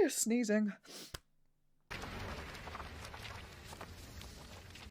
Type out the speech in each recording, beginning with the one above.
Sneezing.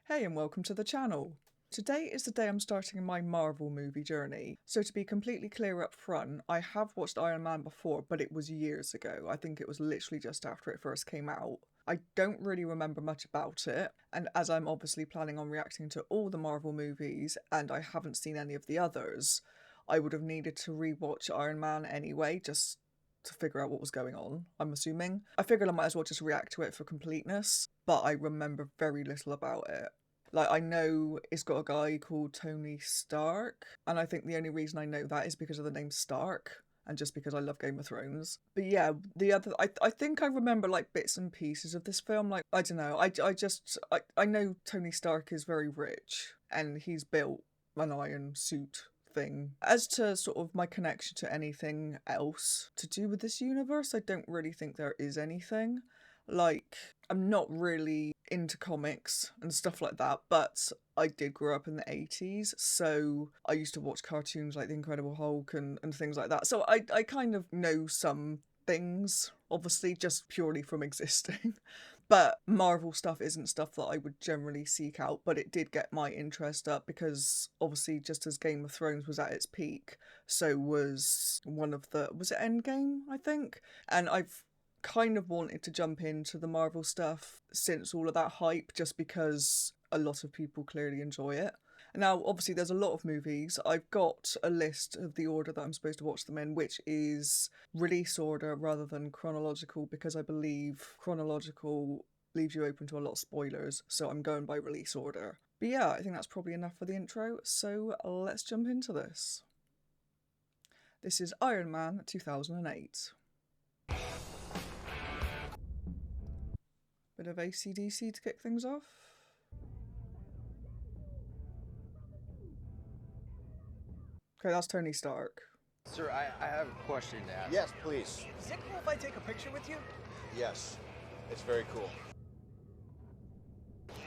Hey and welcome to the channel. Today is the day I'm starting my Marvel movie journey. So to be completely clear up front, I have watched Iron Man before, but it was years ago. I think it was literally just after it first came out. I don't really remember much about it, and as I'm obviously planning on reacting to all the Marvel movies, and I haven't seen any of the others, I would have needed to rewatch Iron Man anyway, just to figure out what was going on, I'm assuming. I figured I might as well just react to it for completeness, but I remember very little about it. Like, I know it's got a guy called Tony Stark, and I think the only reason I know that is because of the name Stark, and just because I love Game of Thrones. But yeah, I think I remember, like, bits and pieces of this film. Like, I don't know, I know Tony Stark is very rich, and he's built an iron suit thing. As to sort of my connection to anything else to do with this universe, I don't really think there is anything. Like, I'm not really into comics and stuff like that, but I did grow up in the 80s, so I used to watch cartoons like The Incredible Hulk and things like that. So I kind of know some things, obviously, just purely from existing. But Marvel stuff isn't stuff that I would generally seek out, but it did get my interest up because obviously just as Game of Thrones was at its peak, so was was it Endgame, I think? And I've kind of wanted to jump into the Marvel stuff since all of that hype, just because a lot of people clearly enjoy it. Now, obviously, there's a lot of movies. I've got a list of the order that I'm supposed to watch them in, which is release order rather than chronological, because I believe chronological leaves you open to a lot of spoilers, so I'm going by release order. But yeah, I think that's probably enough for the intro, so let's jump into this. This is Iron Man 2008. Bit of AC/DC to kick things off. Okay, that's Tony Stark. Sir, I have a question to ask. Yes, please. Is it cool if I take a picture with you? Yes, it's very cool.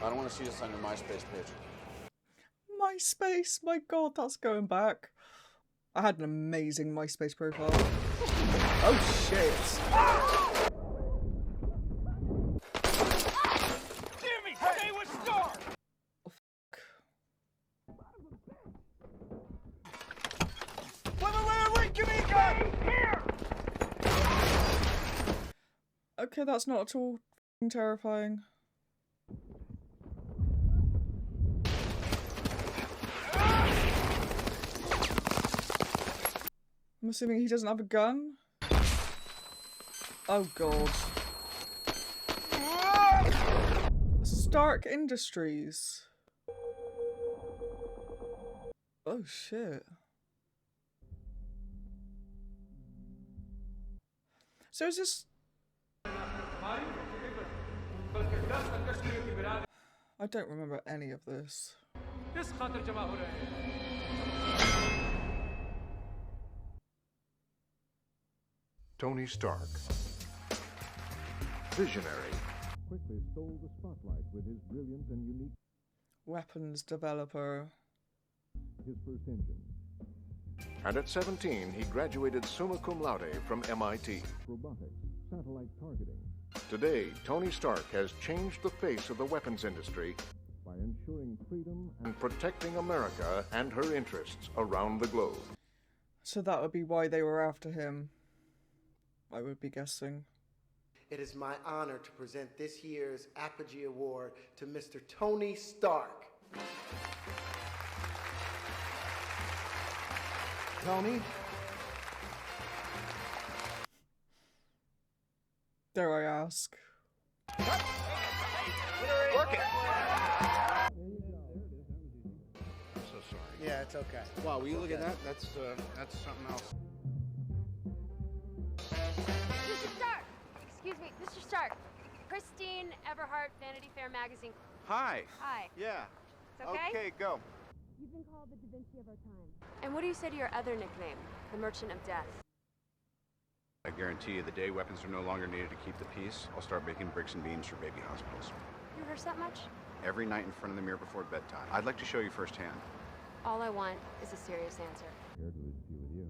I don't want to see this on your MySpace page. MySpace, my god, that's going back. I had an amazing MySpace profile. Oh shit. Jimmy, stay with Star! Oh, fuck. Wait, give me a gun! Here! Okay, that's not at all terrifying. I'm assuming he doesn't have a gun? Oh god. Stark Industries. Oh shit. So is this... I don't remember any of this. Tony Stark, visionary, quickly stole the spotlight with his brilliant and unique Weapons developer. his first engine. And at 17, he graduated summa cum laude from MIT. Robotics, satellite targeting. Today, Tony Stark has changed the face of the weapons industry by ensuring freedom and protecting America and her interests around the globe. So that would be why they were after him, I would be guessing. It is my honor to present this year's Apogee Award to Mr. Tony Stark. Tony? Dare I ask? Work it! I'm so sorry. Yeah, it's okay. Wow, will you look at that? That's something else. Mr. Stark! Excuse me, Mr. Stark. Christine Everhart, Vanity Fair magazine. Hi. Hi. Yeah. It's okay? Okay, go. You've been called the Da Vinci of our time. And what do you say to your other nickname, the Merchant of Death? I guarantee you the day weapons are no longer needed to keep the peace, I'll start making bricks and beams for baby hospitals. You rehearse that much? Every night in front of the mirror before bedtime. I'd like to show you firsthand. All I want is a serious answer. Here to lose you with you.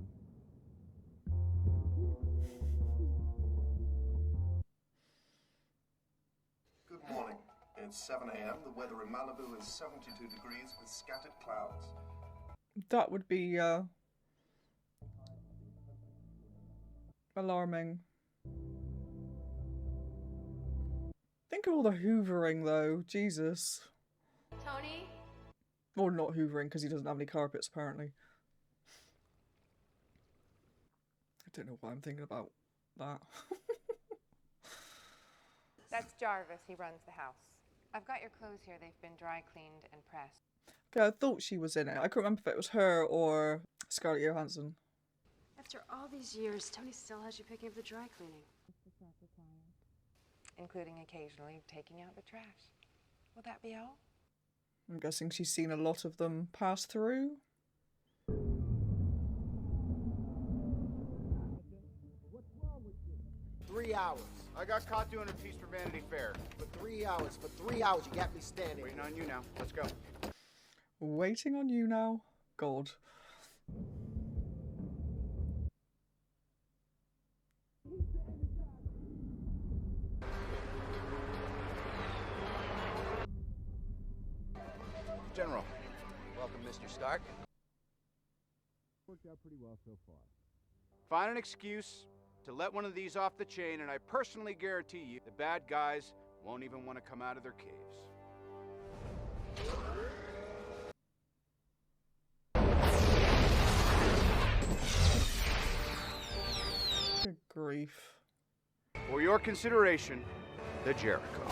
It's 7 a.m. The weather in Malibu is 72 degrees with scattered clouds. That would be, alarming. Think of all the hoovering, though. Jesus. Tony? Or not hoovering, because he doesn't have any carpets, apparently. I don't know why I'm thinking about that. That's Jarvis. He runs the house. I've got your clothes here. They've been dry cleaned and pressed. Okay, I thought she was in it. I couldn't remember if it was her or Scarlett Johansson. After all these years, Tony still has you picking up the dry cleaning. Including occasionally taking out the trash. Will that be all? I'm guessing she's seen a lot of them pass through. 3 hours. I got caught doing a piece for Vanity Fair. For 3 hours. For 3 hours, you got me standing. Waiting on you now. Let's go. Waiting on you now? God. General. Welcome, Mr. Stark. Worked out pretty well so far. Find an excuse to let one of these off the chain, and I personally guarantee you the bad guys won't even want to come out of their caves. Good grief. For your consideration, the Jericho.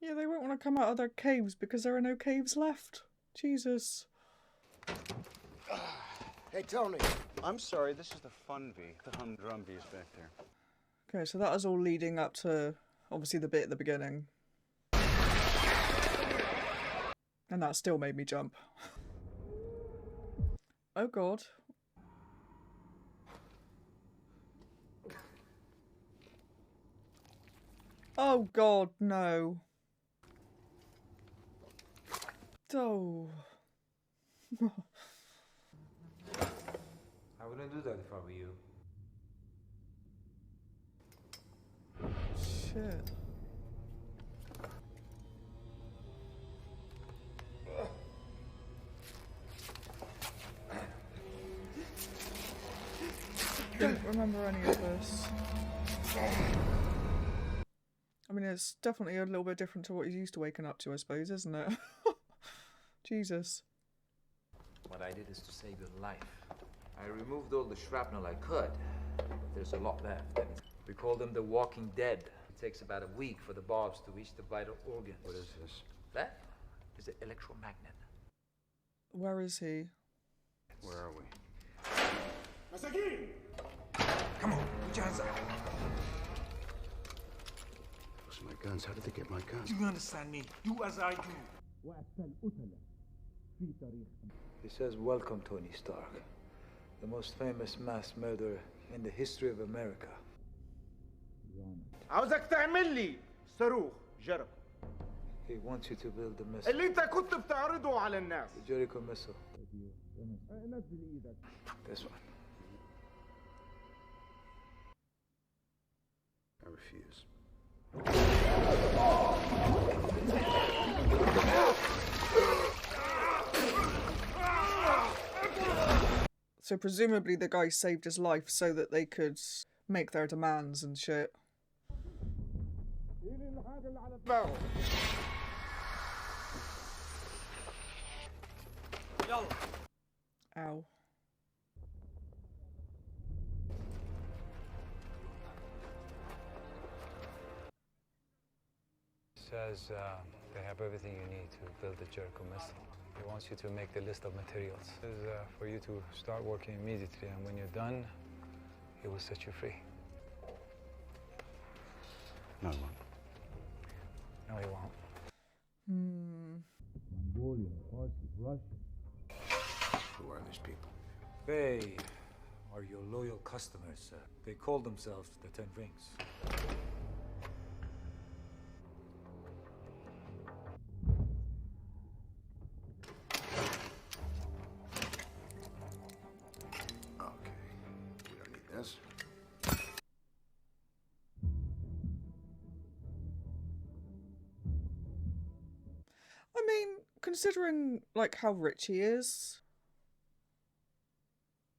Yeah, they won't want to come out of their caves because there are no caves left. Jesus. Hey, Tony. I'm sorry, this is the fun V. The humdrum V is back there. Okay, so that is all leading up to, obviously, the bit at the beginning. And that still made me jump. Oh god. Oh god, no. Oh. I wouldn't do that if I were you. Shit. I don't remember any of this. I mean, it's definitely a little bit different to what he's used to waking up to, I suppose, isn't it? Jesus. What I did is to save your life. I removed all the shrapnel I could. There's a lot left. We call them the walking dead. It takes about a week for the barbs to reach the vital organs. What is this? That is an electromagnet. Where is he? Where are we? Come on, put your hands up. Those are my guns. How did they get my guns? Do you understand me? Do as I do. He says, welcome, Tony Stark. The most famous mass murderer in the history of America. عاوزك تعمل لي صاروخ جرب He wants you to build the missile. اللي انت كنت بتعرضه على الناس. The Jericho missile. نزل ايدك. This one. I refuse. So presumably the guy saved his life so that they could make their demands and shit. Ow. Says they have everything you need to build the Jericho missile. He wants you to make the list of materials. Says for you to start working immediately, and when you're done, he will set you free. No, he won't. No, he won't. Mongolian, Farsi, Russian. Who are these people? They are your loyal customers, sir. They call themselves the Ten Rings. Okay. We don't need this. considering like how rich he is,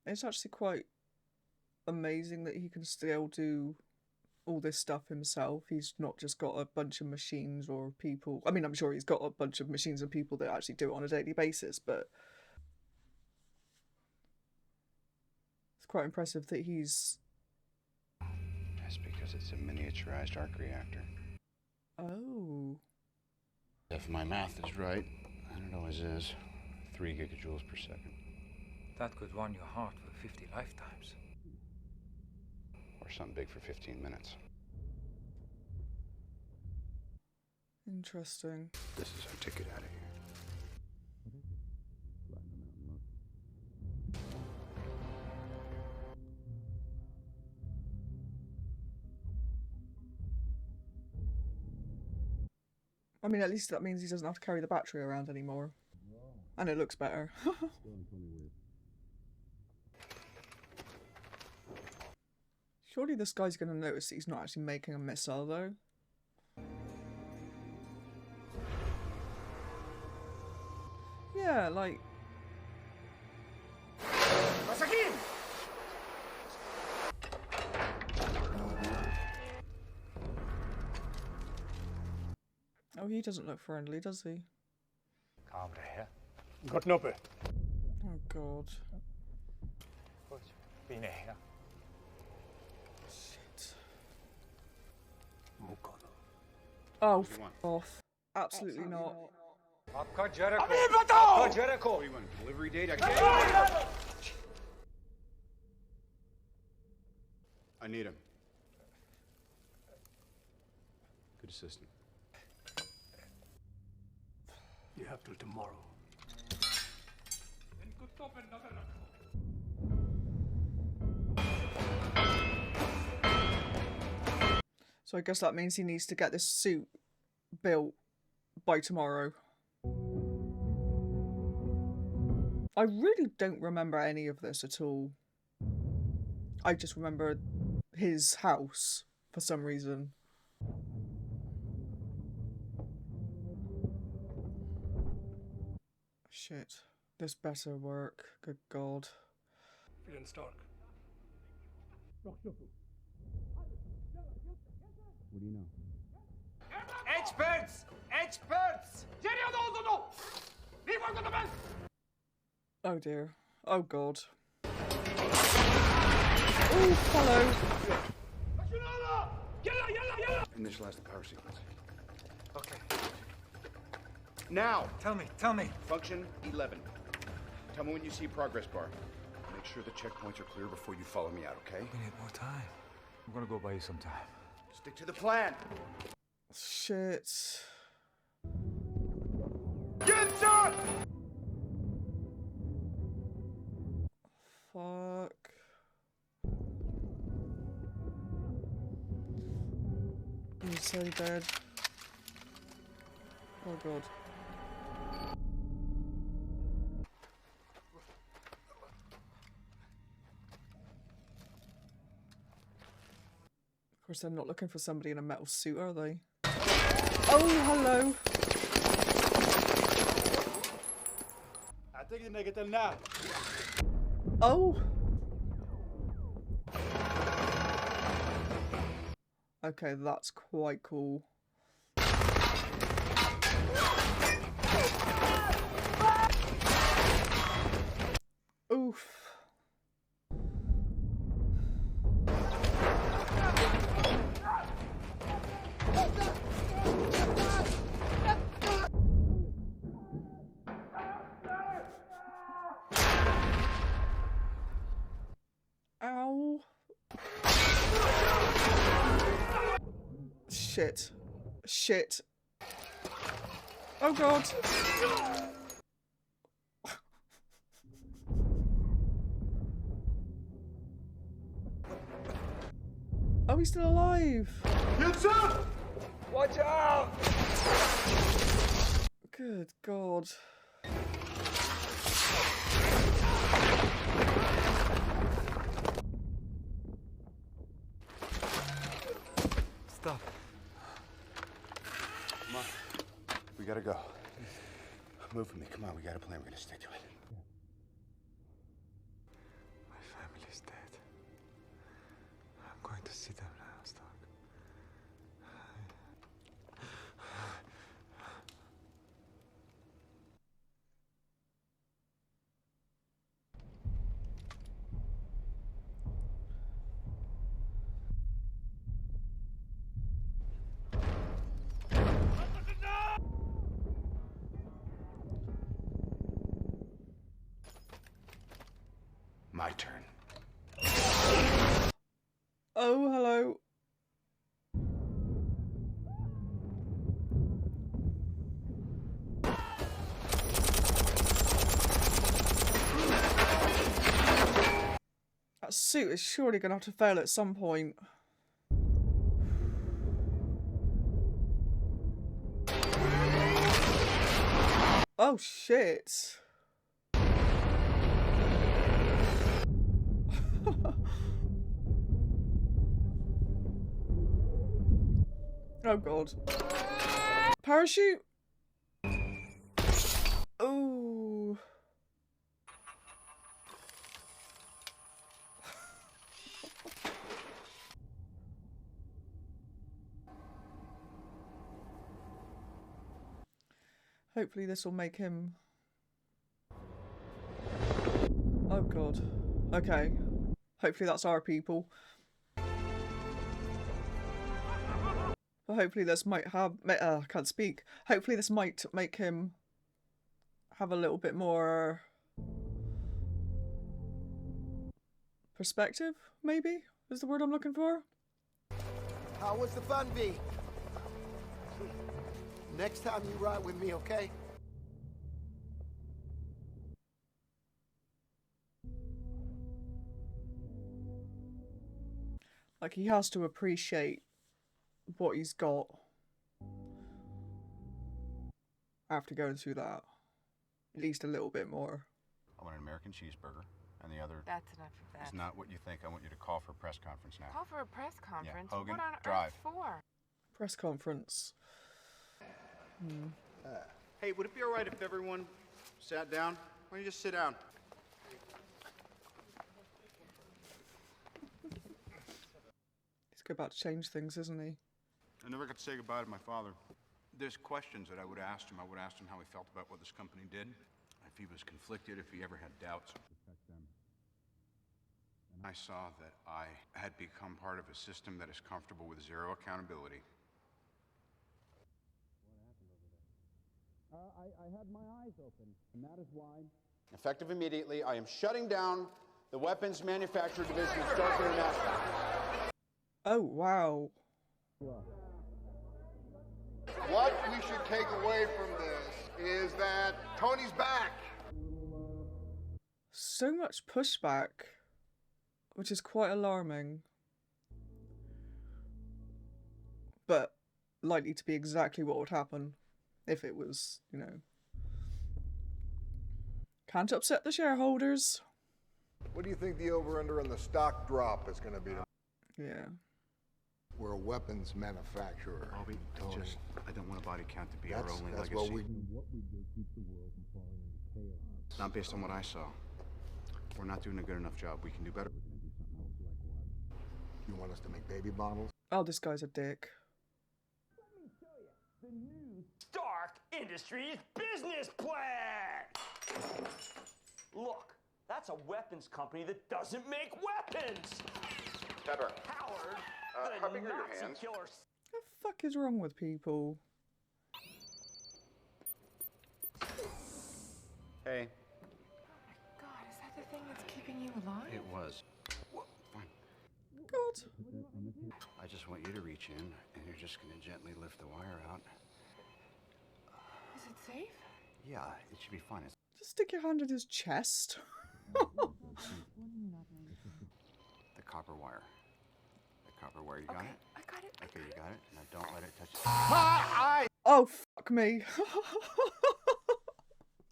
it's actually quite amazing that he can still do all this stuff himself. He's not just got a bunch of machines or people. I mean, I'm sure he's got a bunch of machines and people that actually do it on a daily basis, but it's quite impressive that he's... That's because it's a miniaturized arc reactor. Oh. If my math is right, and it always is, 3 gigajoules per second. That could run your heart for 50 lifetimes. Or something big for 15 minutes. Interesting. This is our ticket out of here. I mean, at least that means he doesn't have to carry the battery around anymore. And it looks better. Surely this guy's going to notice that he's not actually making a missile, though. Yeah, like... Oh, he doesn't look friendly, does he? Got no pay. Oh, God. Shit. Oh, f off. Absolutely not. Jericho! What do you want, a delivery date? I need him. Good assistant. You have till tomorrow. So I guess that means he needs to get this suit built by tomorrow. I really don't remember any of this at all. I just remember his house for some reason. Shit. This better work. Good God. President Stark. What do you know? Experts! Experts! Oh dear. Oh God. Oh, follow. Initialize the power sequence. Okay. Now! Tell me. Function 11. Tell me when you see progress bar. Make sure the checkpoints are clear before you follow me out, okay? We need more time. I'm gonna go buy you some time. Stick to the plan. Shit. Get shot! Fuck. He's so dead. Oh God. Of course, they're not looking for somebody in a metal suit, are they? Oh, hello. Oh. Okay, that's quite cool. Oof. Ow. Shit. Shit. Oh God. Oh, he's still alive. Yes, sir! Watch out! Good God. Stop. Come on. We gotta go. Move for me. Come on, we got a plan. We're gonna stick to it. My family's dead. I'm going to see them now, Stark. My turn. Oh, hello. That suit is surely going to have to fail at some point. Oh, shit. Oh, God. Parachute? Oh. Hopefully this will make him... Oh, God. Okay. Hopefully that's our people. But hopefully this might have... I can't speak. Hopefully this might make him have a little bit more... perspective, maybe? Is the word I'm looking for? How was the fun, V? Next time you ride with me, okay? Like, he has to appreciate what he's got after going through that. At least a little bit more. I want an American cheeseburger, and the other That's enough of that. is not what you think. I want you to call for a press conference now. Call for a press conference? Yeah, Hogan, what on drive. earth for? Press conference. Hey, would it be all right if everyone sat down? Why don't you just sit down? He's about to change things, isn't he? I never got to say goodbye to my father. There's questions that I would ask him. I would ask him how he felt about what this company did, if he was conflicted, if he ever had doubts. I saw that I had become part of a system that is comfortable with zero accountability. I had my eyes open, and that is why. Effective immediately, I am shutting down the weapons manufacturer division of Stark International. Oh, wow. What we should take away from this is that Tony's back. So much pushback, which is quite alarming. But likely to be exactly what would happen if it was, you know. Can't upset the shareholders. What do you think the over-under on the stock drop is going to be? Yeah. We're a weapons manufacturer. Bobby, I don't want a body count to be our only that's legacy. what we keep the world from falling into chaos. Not based on what I saw. We're not doing a good enough job. We can do better. You want us to make baby bottles? Oh, this guy's a dick. Let me show you the new Stark Industries business plan! Look, that's a weapons company that doesn't make weapons! Pepper. Howard, how the big are your Nazi hands? killer. What the fuck is wrong with people? Hey. God, is that the thing that's keeping you alive? It was. Fine. God. I just want you to reach in, and you're just going to gently lift the wire out. Is it safe? Yeah, it should be fine. It's Just stick your hand in his chest. the copper wire. The copper wire. You got Okay, it? I got it. Okay, you got it. Now don't let it touch. Oh, fuck me.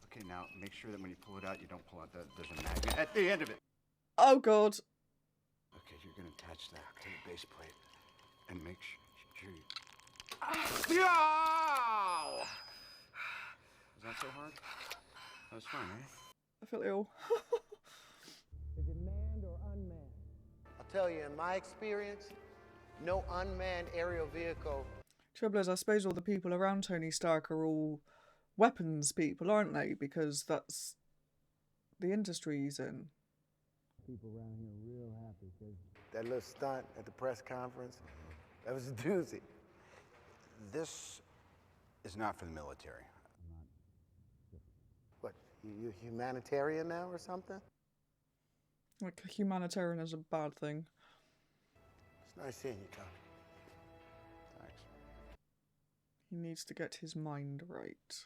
Okay, now make sure that when you pull it out, you don't pull out there's a magnet at the end of it. Oh, God. Okay, you're going to attach that to the base plate and make sure you... As Was that so hard? That was fun, eh? I feel ill. Is it manned or unmanned? I'll tell you, in my experience, no unmanned aerial vehicle. Trouble is, I suppose all the people around Tony Stark are all weapons people, aren't they? Because that's the industry he's in. People around here are real happy because that little stunt at the press conference, that was a doozy. This is not for the military. What, you humanitarian now or something? Like, humanitarian is a bad thing. It's nice seeing you, Tony. Thanks. He needs to get his mind right.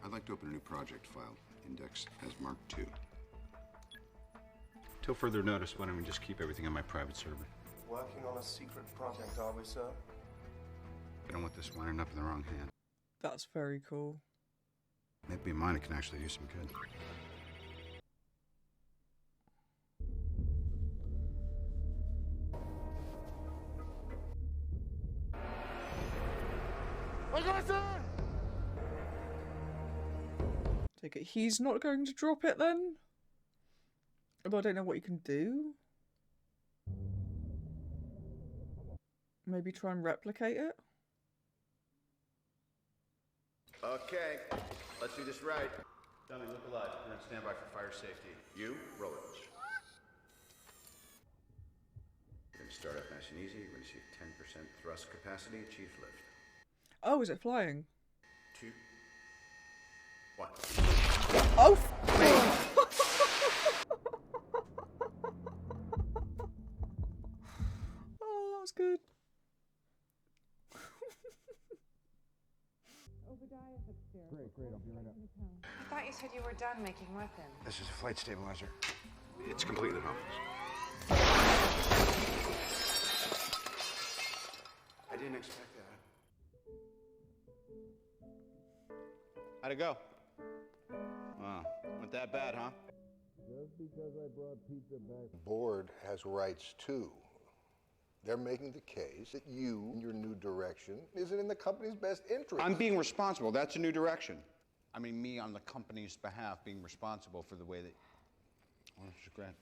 I'd like to open a new project file, indexed as Mark II. Till further notice, why don't we just keep everything on my private server? Working on a secret project, are we, sir? I don't want this winding up in the wrong hand. That's very cool. Maybe mine can actually do some good. Take it he's not going to drop it then? Although I don't know what you can do. Maybe try and replicate it? Okay, let's do this right. Dummy, look alive. You're on standby for fire safety. You, roll it. We're going to start up nice and easy. We're going to see 10% thrust capacity, achieve lift. Oh, is it flying? 2, 1. Oh! Oh, that was good. Obadiah's upstairs. Great, I'll be right up. I thought you said you were done making weapons. This is a flight stabilizer. It's completely harmless. I didn't expect that. How'd it go? Wow, went that bad, huh? Just because I brought pizza back. The board has rights too. They're making the case that you, your new direction, isn't in the company's best interest. I'm being responsible. That's a new direction. I mean, me on the company's behalf being responsible for the way that... Oh, just go ahead.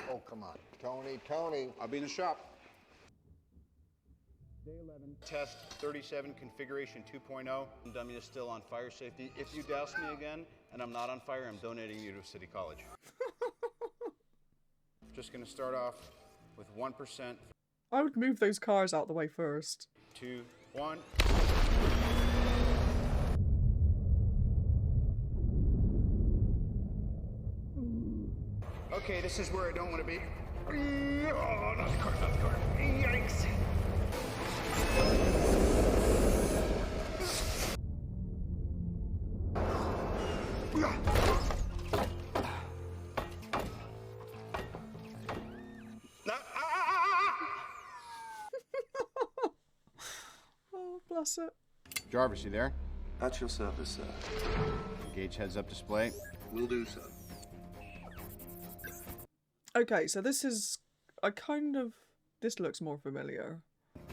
Oh, come on. Tony. I'll be in the shop. Day 11. Test 37, configuration 2.0. Dummy is still on fire safety. If you douse me again and I'm not on fire, I'm donating you to City College. Just gonna start off with 1%. I would move those cars out the way first. 2, 1. Okay, this is where I don't want to be. Oh, not the car. Yikes. Oh, bless it. Jarvis, you there? At your service, sir. Gauge heads up display. Will do, sir. Okay, so this is... This looks more familiar.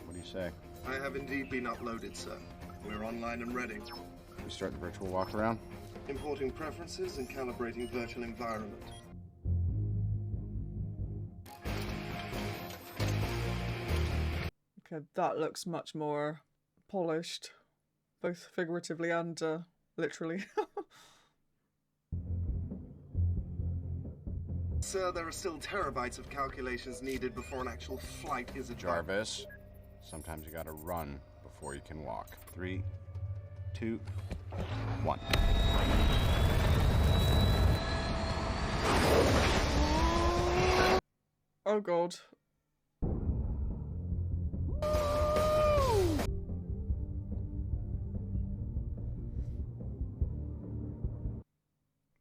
What do you say? I have indeed been uploaded, sir. We're online and ready. We start the virtual walk around. Importing preferences and calibrating virtual environment. Okay, that looks much more polished, both figuratively and literally. Sir, there are still terabytes of calculations needed before an actual flight is adopted. Jarvis, sometimes you gotta run before you can walk. 3, 2, 1. Oh god.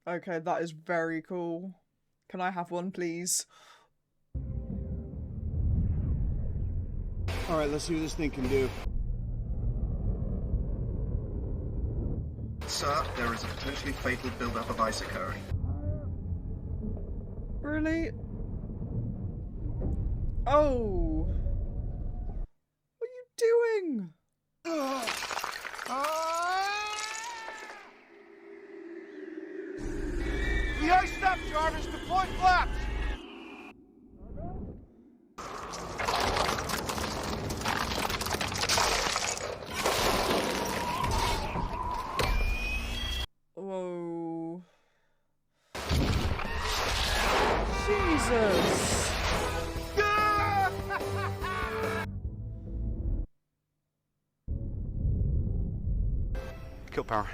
Okay, that is very cool. Can I have one, please? All right, let's see what this thing can do. Sir, there is a potentially fatal buildup of ice occurring. Really? Oh! What are you doing? The ice stop, Jarvis. Deploy flaps. Whoa. Jesus. Kill power.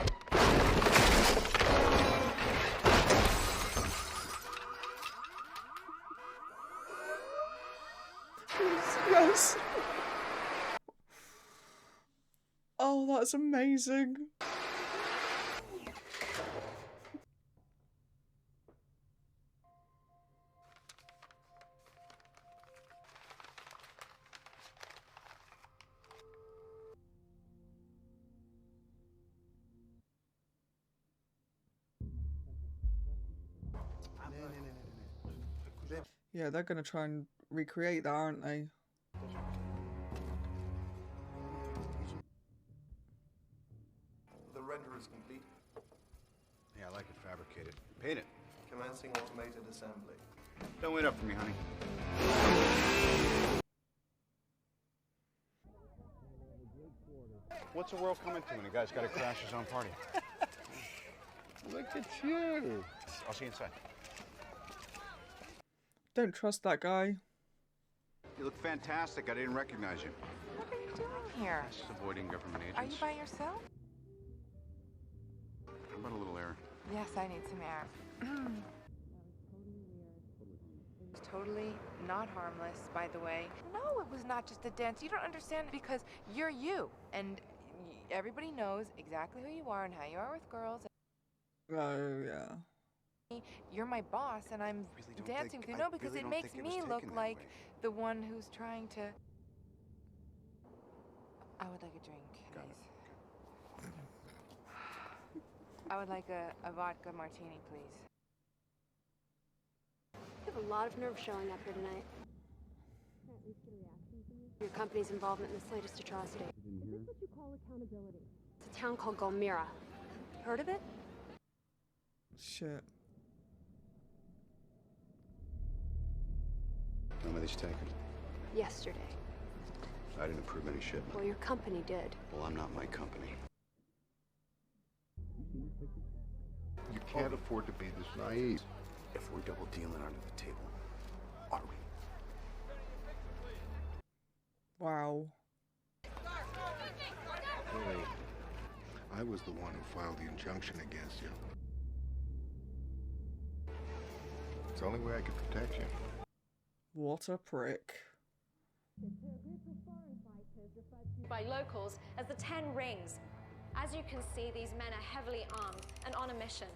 Yes. Oh, that's amazing. Yeah, they're gonna try and recreate that, aren't they? The render is complete. Yeah, I like it fabricated. Paint it. Commencing automated assembly. Don't wait up for me, honey. What's the world coming to when a guy's got to crash his own party? Look at you. I'll see you inside. Don't trust that guy. You look fantastic. I didn't recognize you. What are you doing here? Just avoiding government agents. Are you by yourself? How about a little air? Yes, I need some air. It was totally not harmless, by the way. No, it was not just a dance. You don't understand because you're you. And everybody knows exactly who you are and how you are with girls. Oh, yeah. You're my boss, and I'm dancing with you. No, because it makes me look like the one who's trying to... I would like a drink, please. I would like a vodka martini, please. You have a lot of nerve showing up here tonight. Your company's involvement in the slightest atrocity. Is this what you call accountability? It's a town called Gulmira. Heard of it? Shit. When were these taken? Yesterday. I didn't approve any shit. Well, your company did. Well, I'm not my company. You can't afford to be this naive. If we're double dealing under the table, are we? Wow. Hey, I was the one who filed the injunction against you. It's the only way I could protect you. What a prick. By locals as the 10 Rings. As you can see, these men are heavily armed and on a mission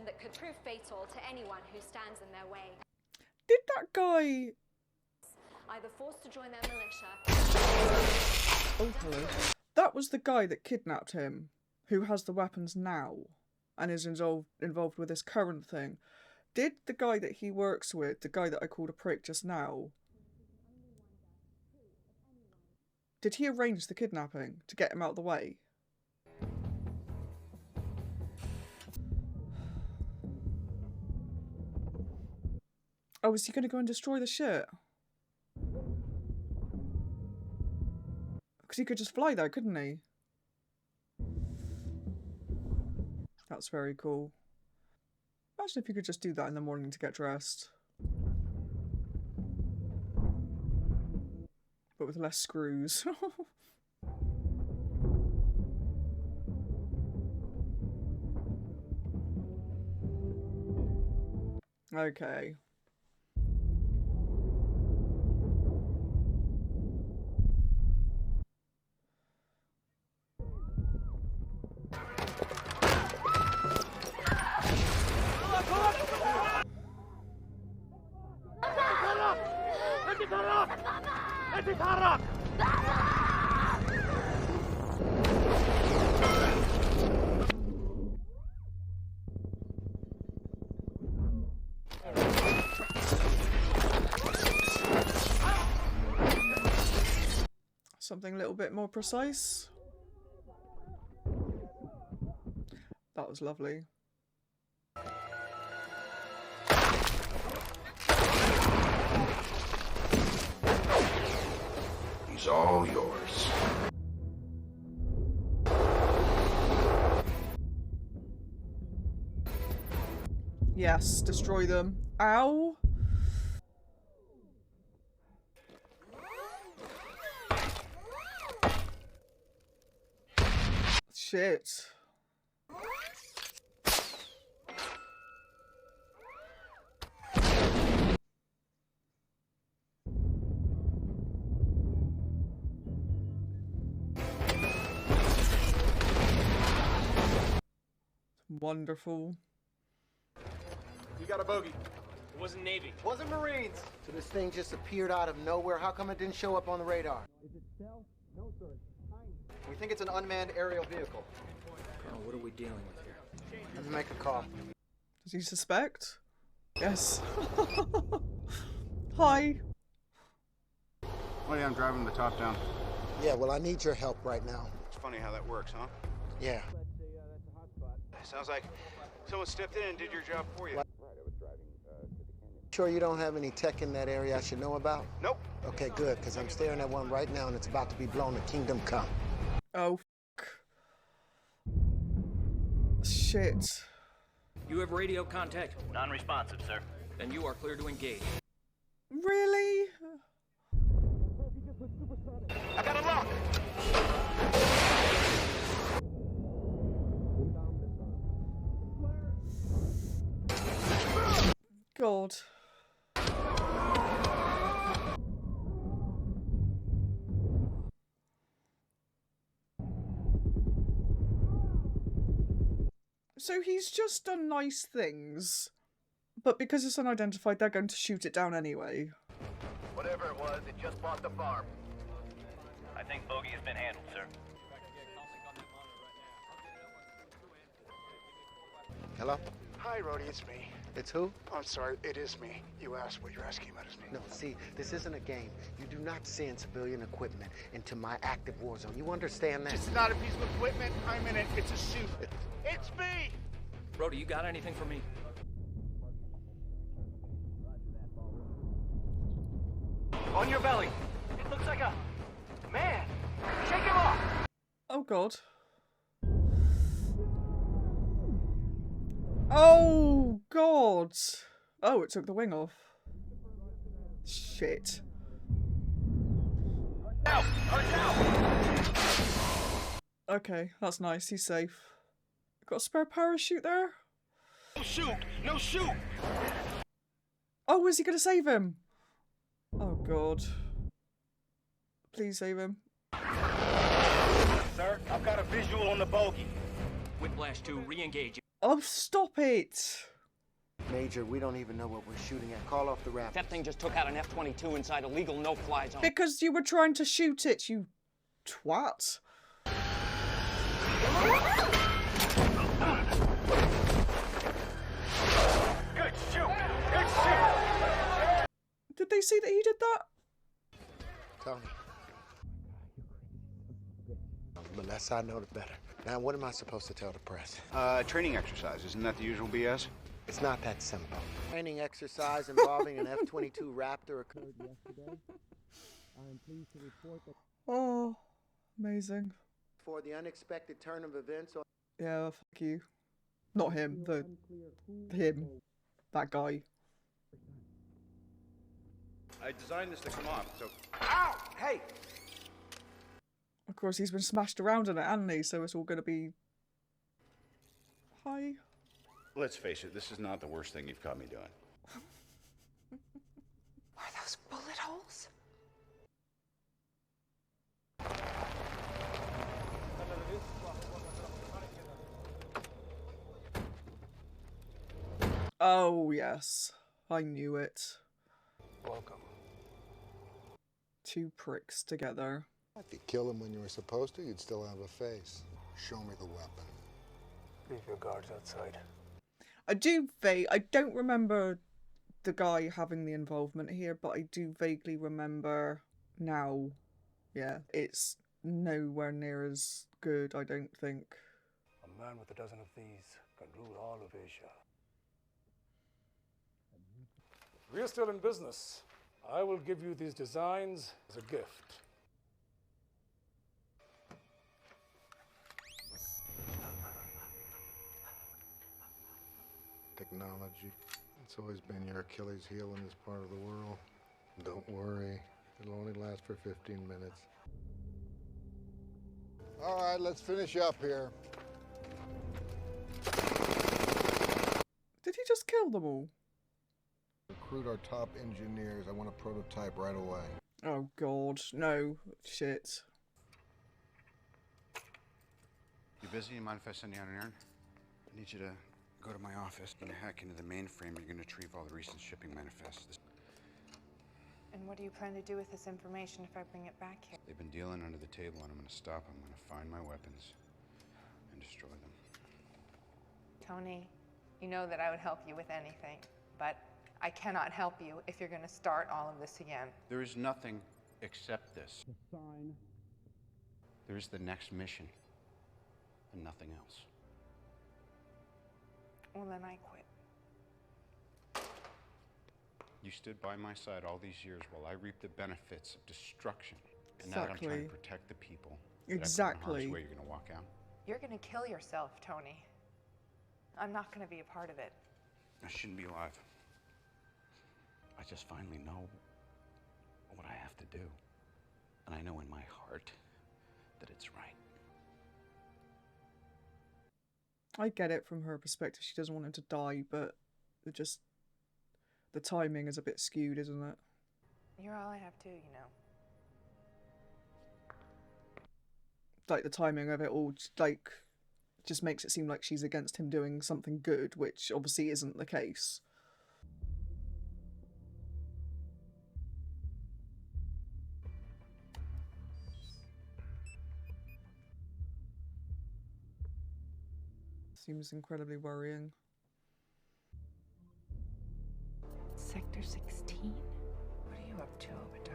that could prove fatal to anyone who stands in their way. Did that guy... Either forced to join their militia... Oh, hello. That was the guy that kidnapped him, who has the weapons now, and is involved with this current thing. Did the guy that he works with, the guy that I called a prick just now, did he arrange the kidnapping to get him out of the way? Oh, is he going to go and destroy the shit? Because he could just fly there, couldn't he? That's very cool. Imagine if you could just do that in the morning to get dressed. But with less screws. Okay. Something a little bit more precise. That was lovely. He's all yours. Yes, destroy them. Ow! Shit. Wonderful. You got a bogey. It wasn't Navy. Wasn't Marines. So this thing just appeared out of nowhere. How come it didn't show up on the radar? Is it stealth? No, sir. We think it's an unmanned aerial vehicle. Colonel, what are we dealing with here? Let's make a call. Does he suspect? Yes. Hi. Oh yeah, I'm driving the top down. Yeah, well, I need your help right now. It's funny how that works, huh? Yeah. Sounds like someone stepped in and did your job for you. What? Sure you don't have any tech in that area I should know about? Nope. Okay, good, because I'm staring at one right now and it's about to be blown to Kingdom Come. Oh, fuck. Shit. You have radio contact? Non-responsive, sir. Then you are clear to engage. Really? I got a lock! God. So he's just done nice things, but because it's unidentified, they're going to shoot it down anyway. Whatever it was, it just bought the farm. I think bogey has been handled, sir. Hello? Hi, Rhodey, it's me. It's who? I'm sorry, it is me. You asked what you're asking about is me. No, see, this isn't a game. You do not send civilian equipment into my active war zone. You understand that? It's not a piece of equipment. I'm in it. It's a suit. It's me! Brody, you got anything for me? On your belly. It looks like a man. Shake him off. Oh God. Oh God. Oh, it took the wing off. Shit. Out! Out! Okay, that's nice. He's safe. Got a spare parachute there? No shoot! No shoot! Oh, is he gonna save him? Oh God. Please save him. Sir, I've got a visual on the bogey. Whiplash 2, re-engage. Oh, stop it! Major, we don't even know what we're shooting at. Call off the Raptors. That thing just took out an F-22 inside a legal no-fly zone. Because you were trying to shoot it, you twat. Good shoot! Good shoot! Did they see that he did that? Tony. The less I know, the better. Now, what am I supposed to tell the press? Training exercise. Isn't that the usual BS? It's not that simple. Training exercise involving an F-22 Raptor occurred yesterday. I am pleased to report that... Oh, amazing. For the unexpected turn of events... Yeah, fuck you. Not him, him. That guy. I designed this to come off, so... Ow! Hey! Of course, he's been smashed around in it, hasn't he? So it's all going to be... Hi. Let's face it, this is not the worst thing you've caught me doing. Are those bullet holes? Oh, yes. I knew it. Welcome. Two pricks together. If you kill him when you were supposed to, you'd still have a face. Show me the weapon. Leave your guards outside. I don't remember the guy having the involvement here, but I do vaguely remember now. Yeah, it's nowhere near as good, I don't think. A A man with a dozen of these can rule all of Asia. We are still in business. I will give you these designs as a gift. Technology. It's always been your Achilles heel in this part of the world. Don't worry, it'll only last for 15 minutes. All right, let's finish up here. Did he just kill them all? Recruit our top engineers. I want a prototype right away. Oh god, no. Shit. You busy? You mind if I send you on an errand? I need you to go to my office and hack into the mainframe. You're going to retrieve all the recent shipping manifests. And what do you plan to do with this information if I bring it back here? They've been dealing under the table, and I'm going to stop them. I'm going to find my weapons and destroy them. Tony, you know that I would help you with anything, but I cannot help you if you're going to start all of this again. There is nothing except this. The sign. There is the next mission, and nothing else. Well, then I quit. You stood by my side all these years while I reaped the benefits of destruction. And now that I'm trying to protect the people that I put in harm's way, you're going to walk out? You're going to kill yourself, Tony. I'm not going to be a part of it. I shouldn't be alive. I just finally know what I have to do. And I know in my heart that it's right. I get it from her perspective. She doesn't want him to die, but the timing is a bit skewed, isn't it? You're all I have too, you know. Like, the timing of it all, like, just makes it seem like she's against him doing something good, which obviously isn't the case. Seems incredibly worrying. Sector 16? What are you up to, Obadiah?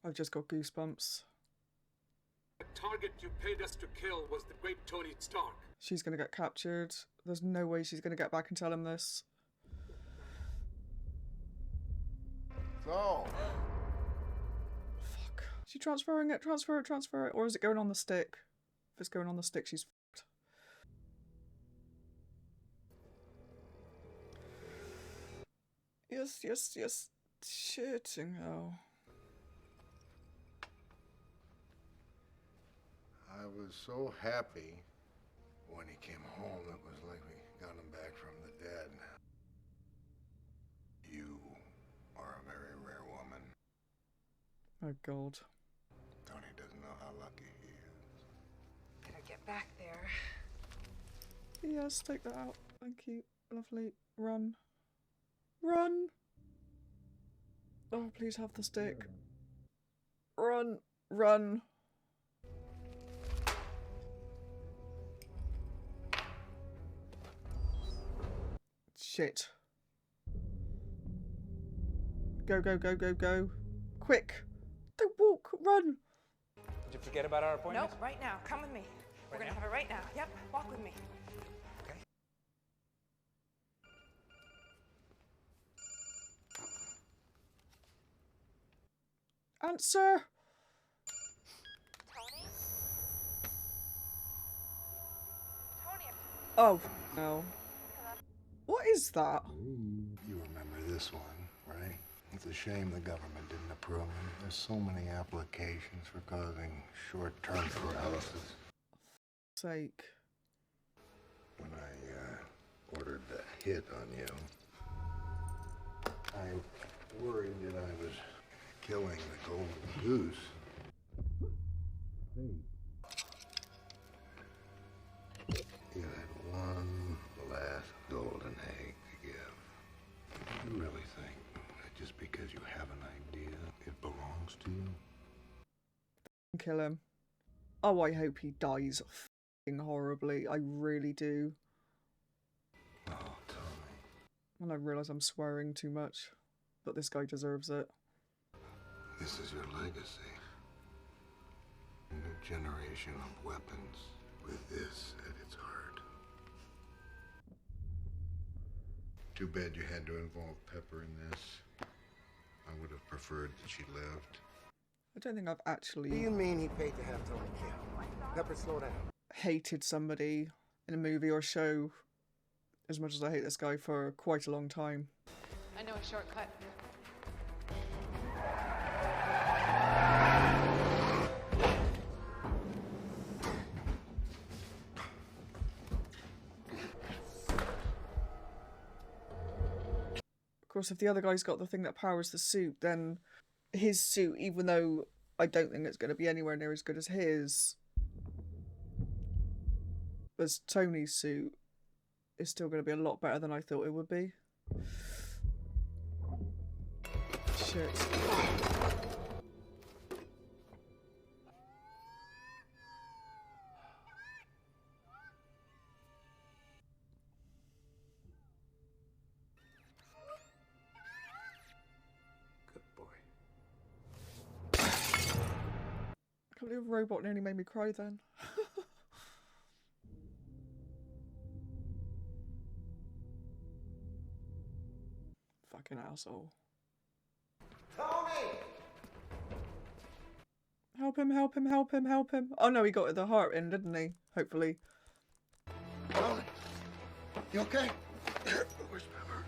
I've just got goosebumps. The target you paid us to kill was the great Tony Stark. She's gonna get captured. There's no way she's gonna get back and tell him this. So. Fuck. Is she transferring it? Transfer it. Or is it going on the stick? If it's going on the stick, she's fucked. Yes. Shitting hell. I was so happy when he came home. It was like we got him back from the dead. You are a very rare woman. Oh god. Tony doesn't know how lucky he is. Better get back there. Yes, take that out. Thank you. Lovely. Run. Run! Oh, please have the stick. Run. Shit. Go. Quick. Don't walk. Run. Did you forget about our appointment? Nope, right now. Come with me. We're going to have it right now. Yep, walk with me. Okay. Answer. Tony. Oh, no. What is that? You remember this one, right? It's a shame the government didn't approve it. There's so many applications for causing short-term paralysis. Sake. When I ordered the hit on you, I worried that I was killing the golden goose. You had one last golden egg to give. You really think that just because you have an idea, it belongs to you? Kill him. Oh, I hope he dies f***ing horribly. I really do. Oh, Tommy. And I realise I'm swearing too much. but this guy deserves it. This is your legacy. A new generation of weapons with this at its heart. Too bad you had to involve Pepper in this. I would have preferred that she lived. I don't think I've actually... What do you mean he paid to have Tony killed? Pepper, slow down. hated somebody in a movie or show as much as I hate this guy for quite a long time. I know a shortcut. Of course, if the other guy's got the thing that powers the suit, then his suit, even though I don't think it's going to be anywhere near as good as his, as Tony's suit, is still going to be a lot better than I thought it would be. Shit. I can't believe a robot nearly made me cry then. Fucking asshole. Tony! Help him, help him, help him, help him. Oh no, he got the heart in, didn't he? Hopefully. Tony! You okay? Where's Pepper?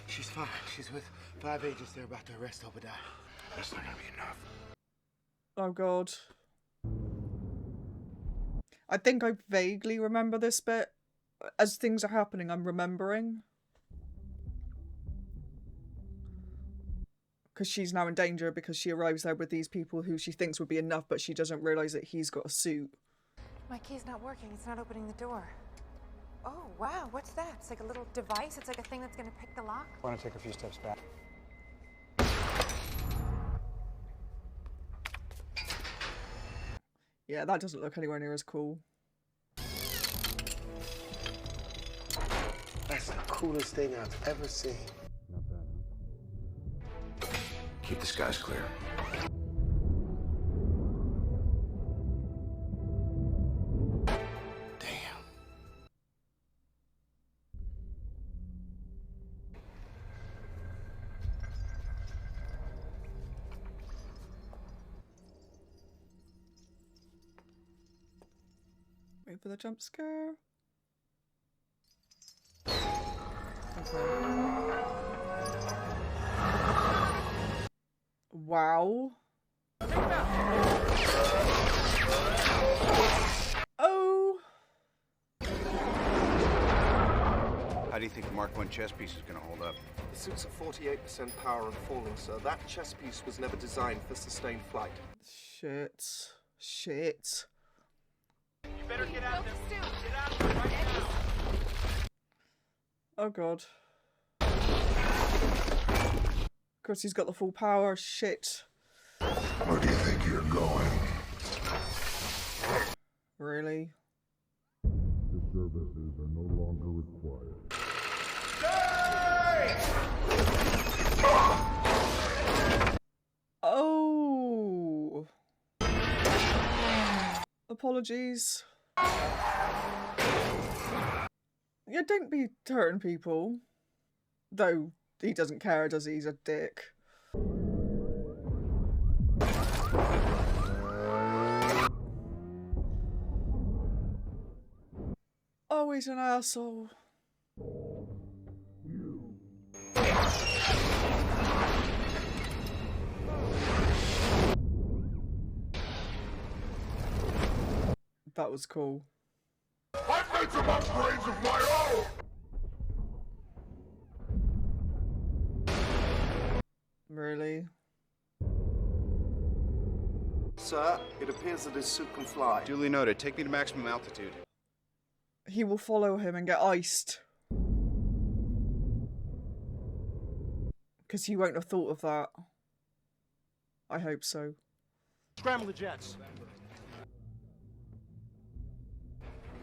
She's fine. She's with 5 agents. They're about to arrest Obadiah. That's not gonna be enough. Oh god. I think I vaguely remember this bit. As things are happening, I'm remembering. Because she's now in danger because she arrives there with these people who she thinks would be enough, but she doesn't realise that he's got a suit. My key's not working. It's not opening the door. Oh, wow. What's that? It's like a little device. It's like a thing that's going to pick the lock. I want to take a few steps back. Yeah, that doesn't look anywhere near as cool. That's the coolest thing I've ever seen. Keep the skies clear. Damn. Wait for the jump scare. Wow. Oh. How do you think the Mark I chess piece is going to hold up? The suit's at 48% power and falling, sir. That chess piece was never designed for sustained flight. Shit. Shit. You better get out of there. Get out of there right now. Oh god. Of course he's got the full power. Shit. Where do you think you're going? Really? The services are no longer required. Oh. Apologies. Yeah, don't be hurting people. Though he doesn't care, does he? He's a dick. Oh, he's an asshole. That was cool. I've made some upgrades of my own! Really? Sir, it appears that his suit can fly. Duly noted. Take me to maximum altitude. He will follow him and get iced. Because he won't have thought of that. I hope so. Scramble the jets.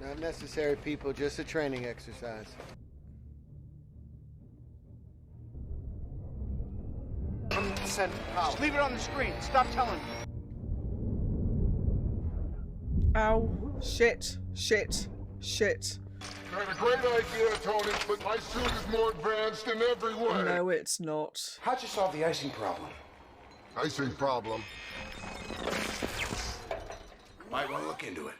Not necessary, people. Just a training exercise. 8% power. Just leave it on the screen. Stop telling me. Ow. Shit. Shit. Shit. You had a great idea, Tony, but my suit is more advanced in every way. No, it's not. How'd you solve the icing problem? Icing problem. Might want to look into it.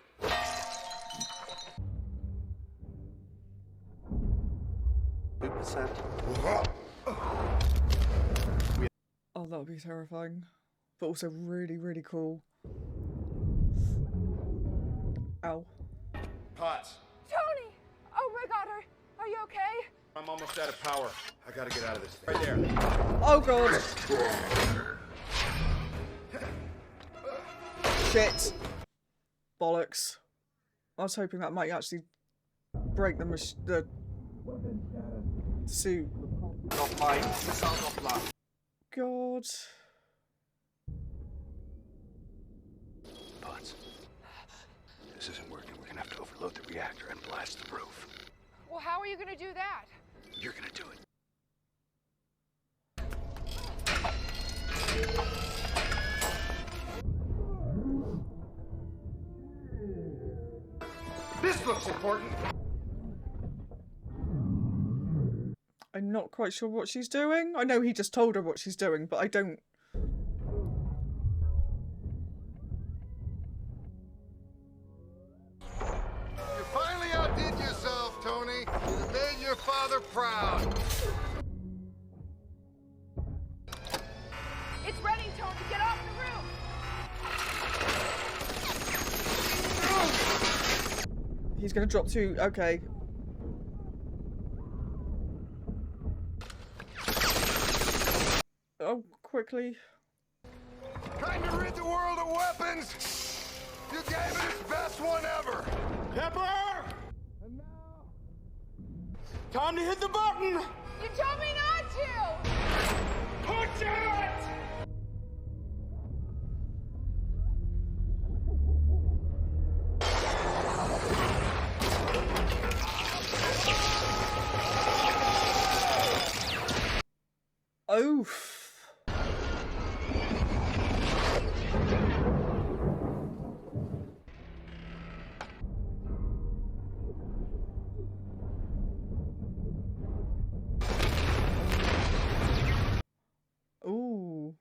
Oh, that would be terrifying. But also really, really cool. Ow. Potts. Tony! Oh my God, are you okay? I'm almost out of power. I gotta get out of this thing. Right there. Oh god. Shit. Bollocks. I was hoping that might actually break the suit. God. Potts. This isn't working. We're gonna have to overload the reactor and blast the roof. Well, how are you gonna do that? You're gonna do it. This looks important. I'm not quite sure what she's doing. I know he just told her what she's doing, but I don't... You finally outdid yourself, Tony. You made your father proud. It's ready, Tony. Get off the roof. He's gonna drop two. Okay. Oh, quickly. Trying to rid the world of weapons. You gave it its best one ever. Pepper! And now... Time to hit the button! You told me not to! Push it! Oof. Ooh.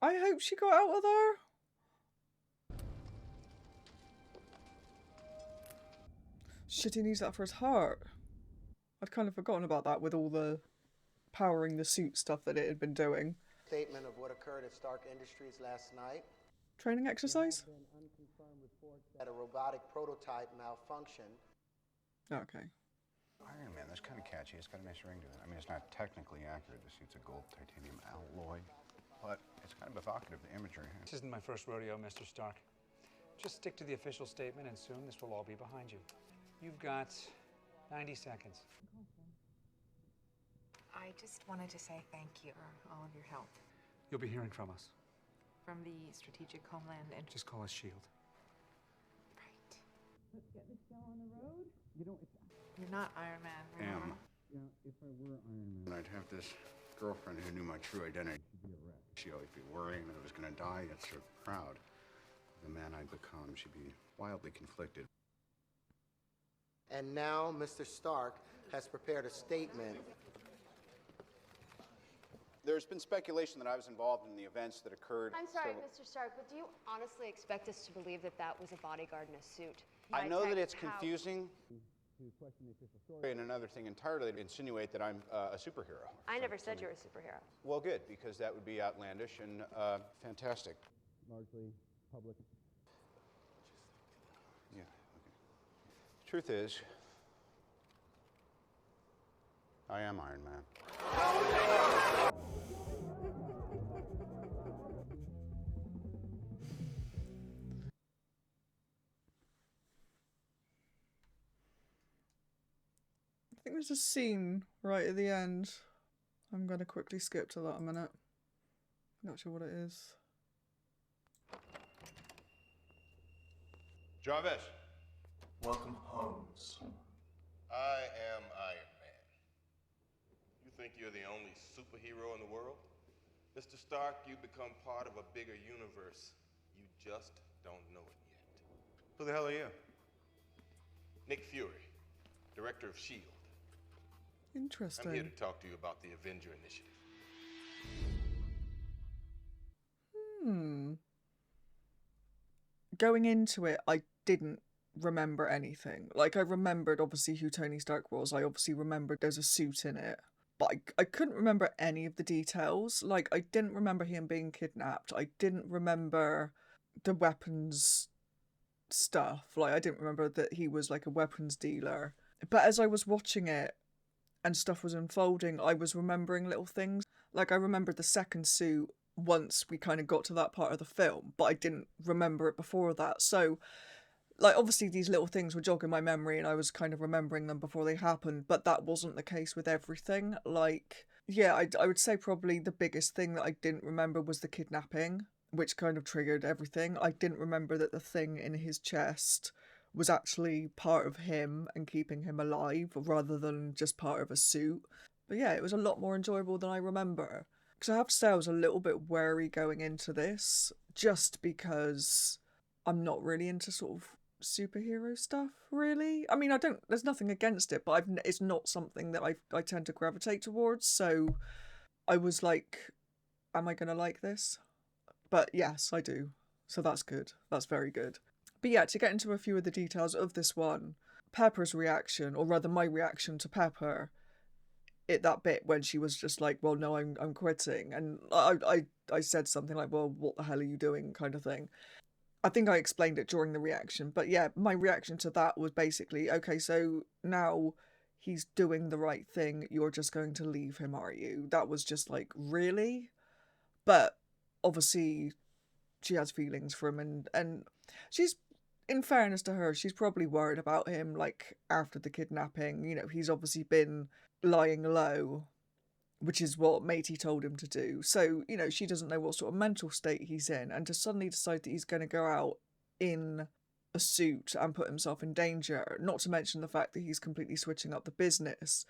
I hope she got out of there. Shit, he needs that for his heart. I'd kind of forgotten about that with all the powering the suit stuff that it had been doing. Statement of what occurred at Stark Industries last night. Training exercise? That a robotic prototype malfunctioned. Okay. Iron Man, that's kind of catchy. It's got a nice ring to it. I mean, it's not technically accurate. The suit's a gold titanium alloy, but it's kind of evocative, the imagery. This isn't my first rodeo, Mr. Stark. Just stick to the official statement, and soon this will all be behind you. You've got 90 seconds. I just wanted to say thank you for all of your help. You'll be hearing from us. From the Strategic Homeland and... Just call us S.H.I.E.L.D. Right. Let's get this show on the road. You know, you're not Iron Man, remember? Yeah, if I were Iron Man, I'd have this girlfriend who knew my true identity. She'd be a wreck. She'd always be worrying that I was gonna die, yet so proud of the man I'd become. She'd be wildly conflicted. And now Mr. Stark has prepared a statement. There's been speculation that I was involved in the events that occurred. I'm sorry, Mr. Stark, but do you honestly expect us to believe that that was a bodyguard in a suit? I know that it's confusing. And another thing entirely to insinuate that I'm a superhero. I never said you were a superhero. Well, good, because that would be outlandish and fantastic. Largely public. Yeah. Okay. Truth is, I am Iron Man. I think there's a scene right at the end. I'm going to quickly skip to that a minute. Not sure what it is. Jarvis. Welcome, Holmes. I am Iron Man. You think you're the only superhero in the world? Mr. Stark, you become part of a bigger universe. You just don't know it yet. Who the hell are you? Nick Fury, director of S.H.I.E.L.D. Interesting. I'm here to talk to you about the Avenger Initiative. Going into it, I didn't remember anything. Like, I remembered, obviously, who Tony Stark was. I obviously remembered there's a suit in it. But I couldn't remember any of the details. Like, I didn't remember him being kidnapped. I didn't remember the weapons stuff. Like, I didn't remember that he was, like, a weapons dealer. But as I was watching it and stuff was unfolding, I was remembering little things. Like, I remembered the second suit once we kind of got to that part of the film, but I didn't remember it before that. So, like, obviously these little things were jogging my memory and I was kind of remembering them before they happened, but that wasn't the case with everything. Like, yeah, I would say probably the biggest thing that I didn't remember was the kidnapping, which kind of triggered everything. I didn't remember that the thing in his chest was actually part of him and keeping him alive rather than just part of a suit. But yeah, it was a lot more enjoyable than I remember. Because I have to say I was a little bit wary going into this, just because I'm not really into sort of superhero stuff, really. I mean, there's nothing against it, but it's not something that I tend to gravitate towards, so I was like, am I going to like this? But yes, I do. So that's good. That's very good. But yeah, to get into a few of the details of this one, Pepper's reaction, or rather my reaction to Pepper, that bit when she was just like, well, no, I'm quitting, and I said something like, well, what the hell are you doing, kind of thing. I think I explained it during the reaction, but yeah, my reaction to that was basically, okay, so now he's doing the right thing, you're just going to leave him, are you? That was just like, really? But obviously she has feelings for him, and she's, in fairness to her, she's probably worried about him, like, after the kidnapping. You know, he's obviously been lying low, which is what Matey told him to do. So, you know, she doesn't know what sort of mental state he's in, and to suddenly decide that he's going to go out in a suit and put himself in danger, not to mention the fact that he's completely switching up the business,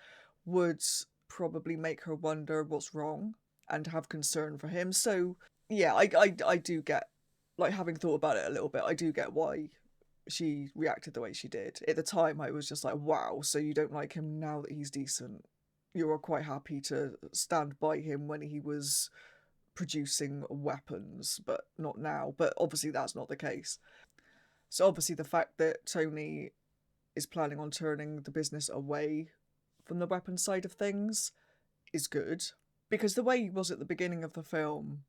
would probably make her wonder what's wrong and have concern for him. So, yeah, I do get, like, having thought about it a little bit, I do get why she reacted the way she did. At the time, I was just like, wow, so you don't like him now that he's decent. You were quite happy to stand by him when he was producing weapons, but not now. But obviously that's not the case. So obviously the fact that Tony is planning on turning the business away from the weapons side of things is good. Because the way he was at the beginning of the film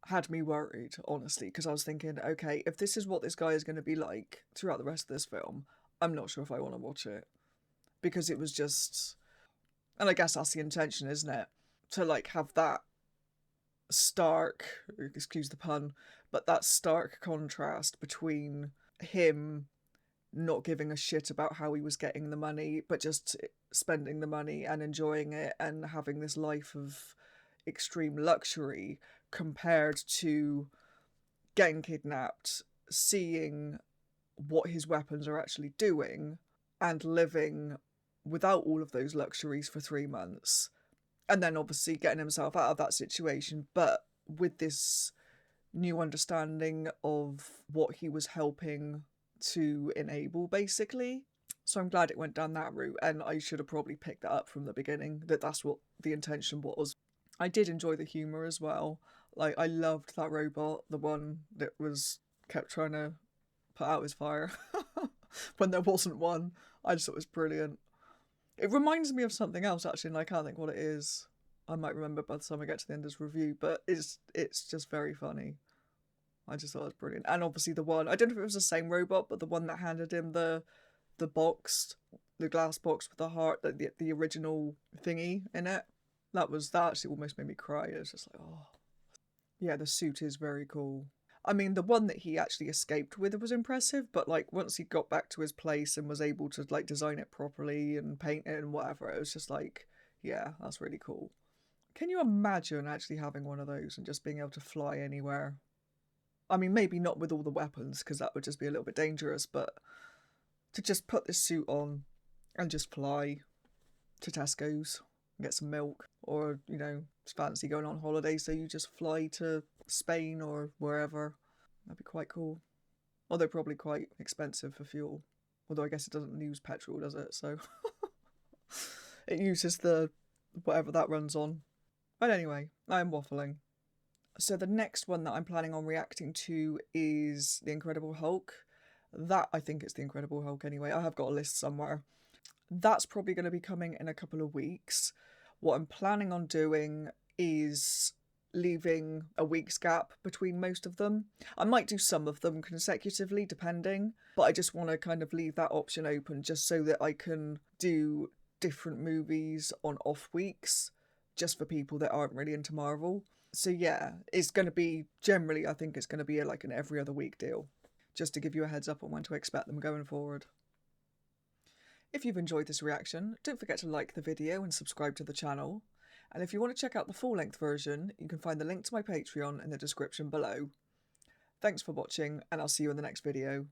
had me worried, honestly, because I was thinking, okay, if this is what this guy is going to be like throughout the rest of this film, I'm not sure if I want to watch it. Because it was just... And I guess that's the intention, isn't it? To, like, have that stark, excuse the pun, but that stark contrast between him not giving a shit about how he was getting the money, but just spending the money and enjoying it and having this life of extreme luxury, compared to getting kidnapped, seeing what his weapons are actually doing, and living without all of those luxuries for 3 months, and then obviously getting himself out of that situation, but with this new understanding of what he was helping to enable, basically. So I'm glad it went down that route, and I should have probably picked that up from the beginning, that that's what the intention was. I did enjoy the humour as well. Like, I loved that robot, the one that kept trying to put out his fire when there wasn't one. I just thought it was brilliant. It reminds me of something else, actually, and I can't think what it is. I might remember by the time I get to the end of this review, but it's just very funny. I just thought it was brilliant. And obviously the one, I don't know if it was the same robot, but the one that handed him the box, the glass box with the heart, the original thingy in it, that actually almost made me cry. It was just like, oh. Yeah, the suit is very cool. I mean, the one that he actually escaped with was impressive, but, like, once he got back to his place and was able to, like, design it properly and paint it and whatever, it was just like, yeah, that's really cool. Can you imagine actually having one of those and just being able to fly anywhere? I mean, maybe not with all the weapons, because that would just be a little bit dangerous, but to just put this suit on and just fly to Tesco's get some milk, or, you know, it's fancy going on holiday, so you just fly to Spain or wherever. That'd be quite cool. Although probably quite expensive for fuel. Although I guess it doesn't use petrol, does it? So it uses the whatever that runs on. But anyway, I'm waffling. So the next one that I'm planning on reacting to is The Incredible Hulk. That, I think it's The Incredible Hulk anyway. I have got a list somewhere. That's probably going to be coming in a couple of weeks. What I'm planning on doing is leaving a week's gap between most of them. I might do some of them consecutively, depending, but I just want to kind of leave that option open just so that I can do different movies on off weeks, just for people that aren't really into Marvel. So yeah, it's going to be, generally I think it's going to be like an every other week deal, just to give you a heads up on when to expect them going forward. If you've enjoyed this reaction, don't forget to like the video and subscribe to the channel. And if you want to check out the full-length version, you can find the link to my Patreon in the description below. Thanks for watching, and I'll see you in the next video.